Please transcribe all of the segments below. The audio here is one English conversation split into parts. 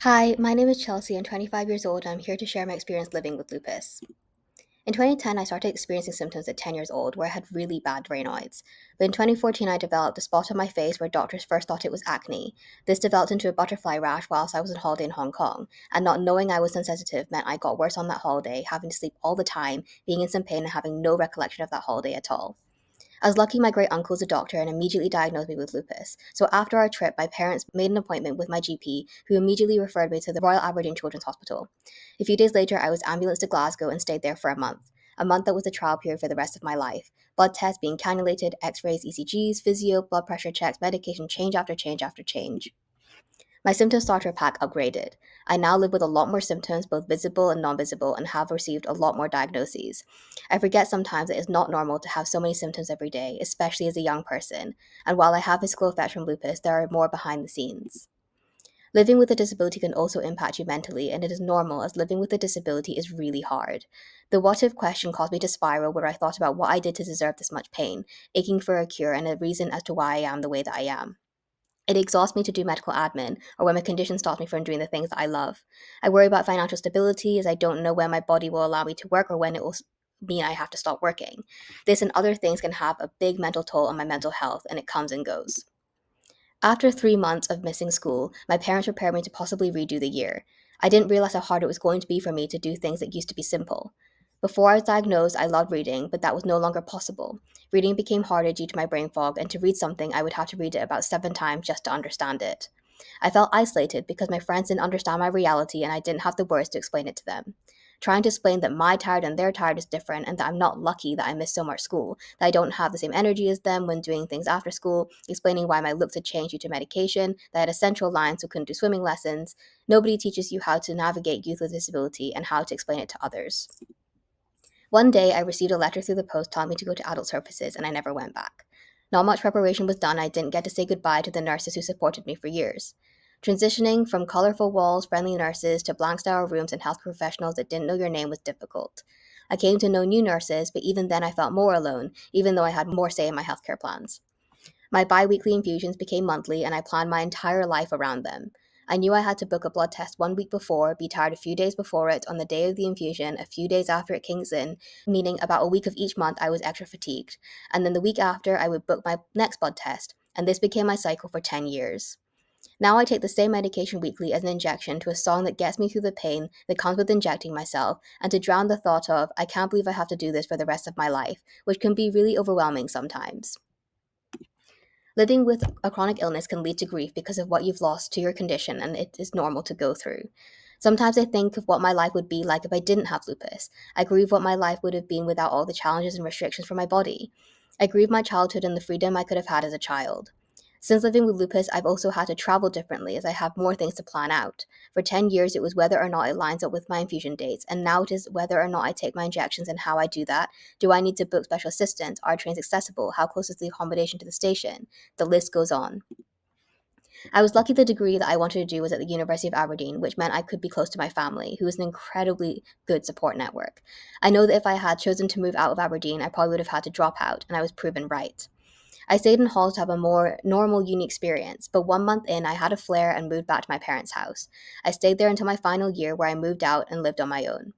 Hi, my name is Chelsea. I'm 25 years old and I'm here to share my experience living with lupus. In 2010, I started experiencing symptoms at 10 years old where I had really bad raynoids. But in 2014, I developed a spot on my face where doctors first thought it was acne. This developed into a butterfly rash whilst I was on holiday in Hong Kong, and not knowing I was sensitive meant I got worse on that holiday, having to sleep all the time, being in some pain, and having no recollection of that holiday at all. I was lucky my great uncle is a doctor and immediately diagnosed me with lupus. So after our trip, my parents made an appointment with my GP, who immediately referred me to the Royal Aberdeen Children's Hospital. A few days later, I was ambulanced to Glasgow and stayed there for a month. A month that was a trial period for the rest of my life. Blood tests being cannulated, x-rays, ECGs, physio, blood pressure checks, medication change after change after change. My symptom starter pack upgraded. I now live with a lot more symptoms, both visible and non visible, and have received a lot more diagnoses. I forget sometimes that it's not normal to have so many symptoms every day, especially as a young person. And while I have physical effects from lupus, there are more behind the scenes. Living with a disability can also impact you mentally, and it is normal as living with a disability is really hard. The what if question caused me to spiral where I thought about what I did to deserve this much pain, aching for a cure, and a reason as to why I am the way that I am. It exhausts me to do medical admin or when my condition stops me from doing the things that I love. I worry about financial stability as I don't know when my body will allow me to work or when it will mean I have to stop working. This and other things can have a big mental toll on my mental health, and it comes and goes. After 3 months of missing school, my parents prepared me to possibly redo the year. I didn't realize how hard it was going to be for me to do things that used to be simple. Before I was diagnosed, I loved reading, but that was no longer possible. Reading became harder due to my brain fog, and to read something, I would have to read it about 7 times just to understand it. I felt isolated because my friends didn't understand my reality and I didn't have the words to explain it to them. Trying to explain that my tired and their tired is different and that I'm not lucky that I missed so much school, that I don't have the same energy as them when doing things after school, explaining why my looks had changed due to medication, that I had a central line so couldn't do swimming lessons. Nobody teaches you how to navigate youth with disability and how to explain it to others. One day, I received a letter through the post telling me to go to adult services, and I never went back. Not much preparation was done. I didn't get to say goodbye to the nurses who supported me for years. Transitioning from colorful walls, friendly nurses, to blank style rooms and healthcare professionals that didn't know your name was difficult. I came to know new nurses, but even then I felt more alone, even though I had more say in my healthcare plans. My bi-weekly infusions became monthly, and I planned my entire life around them. I knew I had to book a blood test 1 week before, be tired a few days before it, on the day of the infusion, a few days after it kicks in, meaning about a week of each month I was extra fatigued. And then the week after, I would book my next blood test, and this became my cycle for 10 years. Now I take the same medication weekly as an injection to a song that gets me through the pain that comes with injecting myself, and to drown the thought of, I can't believe I have to do this for the rest of my life, which can be really overwhelming sometimes. Living with a chronic illness can lead to grief because of what you've lost to your condition, and it is normal to go through. Sometimes I think of what my life would be like if I didn't have lupus. I grieve what my life would have been without all the challenges and restrictions for my body. I grieve my childhood and the freedom I could have had as a child. Since living with lupus, I've also had to travel differently as I have more things to plan out. For 10 years, it was whether or not it lines up with my infusion dates, and now it is whether or not I take my injections and how I do that. Do I need to book special assistance? Are trains accessible? How close is the accommodation to the station? The list goes on. I was lucky the degree that I wanted to do was at the University of Aberdeen, which meant I could be close to my family, who is an incredibly good support network. I know that if I had chosen to move out of Aberdeen, I probably would have had to drop out, and I was proven right. I stayed in halls to have a more normal uni experience, but 1 month in, I had a flare and moved back to my parents' house. I stayed there until my final year, where I moved out and lived on my own.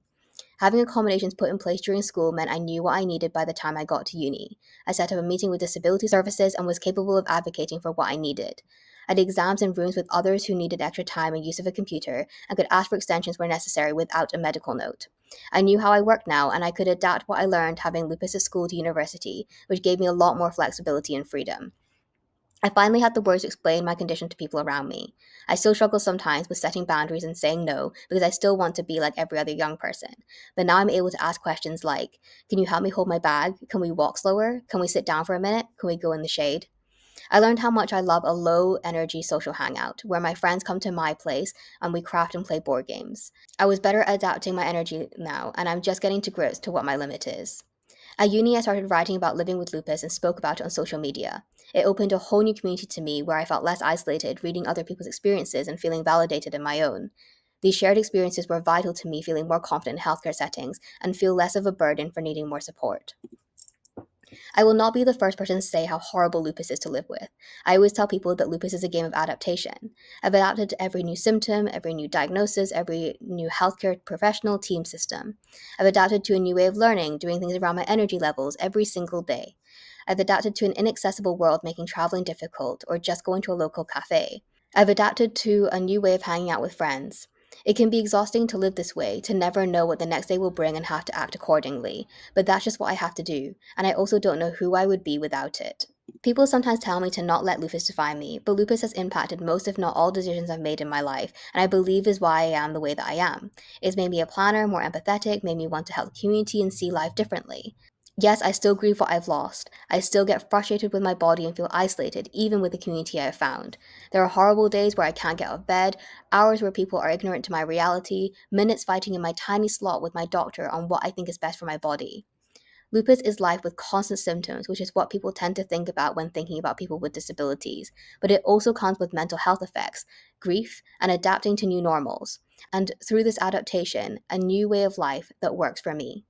Having accommodations put in place during school meant I knew what I needed by the time I got to uni. I set up a meeting with disability services and was capable of advocating for what I needed. I did exams in rooms with others who needed extra time and use of a computer, and could ask for extensions where necessary without a medical note. I knew how I worked now, and I could adapt what I learned having lupus at school to university, which gave me a lot more flexibility and freedom. I finally had the words to explain my condition to people around me. I still struggle sometimes with setting boundaries and saying no because I still want to be like every other young person. But now I'm able to ask questions like, can you help me hold my bag? Can we walk slower? Can we sit down for a minute? Can we go in the shade? I learned how much I love a low energy social hangout where my friends come to my place and we craft and play board games. I was better at adapting my energy now, and I'm just getting to grips to what my limit is. At uni, I started writing about living with lupus and spoke about it on social media. It opened a whole new community to me where I felt less isolated, reading other people's experiences and feeling validated in my own. These shared experiences were vital to me feeling more confident in healthcare settings and feel less of a burden for needing more support. I will not be the first person to say how horrible lupus is to live with. I always tell people that lupus is a game of adaptation. I've adapted to every new symptom, every new diagnosis, every new healthcare professional team system. I've adapted to a new way of learning, doing things around my energy levels every single day. I've adapted to an inaccessible world, making traveling difficult, or just going to a local cafe. I've adapted to a new way of hanging out with friends. It can be exhausting to live this way, to never know what the next day will bring and have to act accordingly, but that's just what I have to do, and I also don't know who I would be without it. People sometimes tell me to not let lupus define me, but lupus has impacted most, if not all, decisions I've made in my life, and I believe is why I am the way that I am. It's made me a planner, more empathetic, made me want to help the community and see life differently. Yes, I still grieve what I've lost. I still get frustrated with my body and feel isolated, even with the community I have found. There are horrible days where I can't get out of bed, hours where people are ignorant to my reality, minutes fighting in my tiny slot with my doctor on what I think is best for my body. Lupus is life with constant symptoms, which is what people tend to think about when thinking about people with disabilities. But it also comes with mental health effects, grief, and adapting to new normals. And through this adaptation, a new way of life that works for me.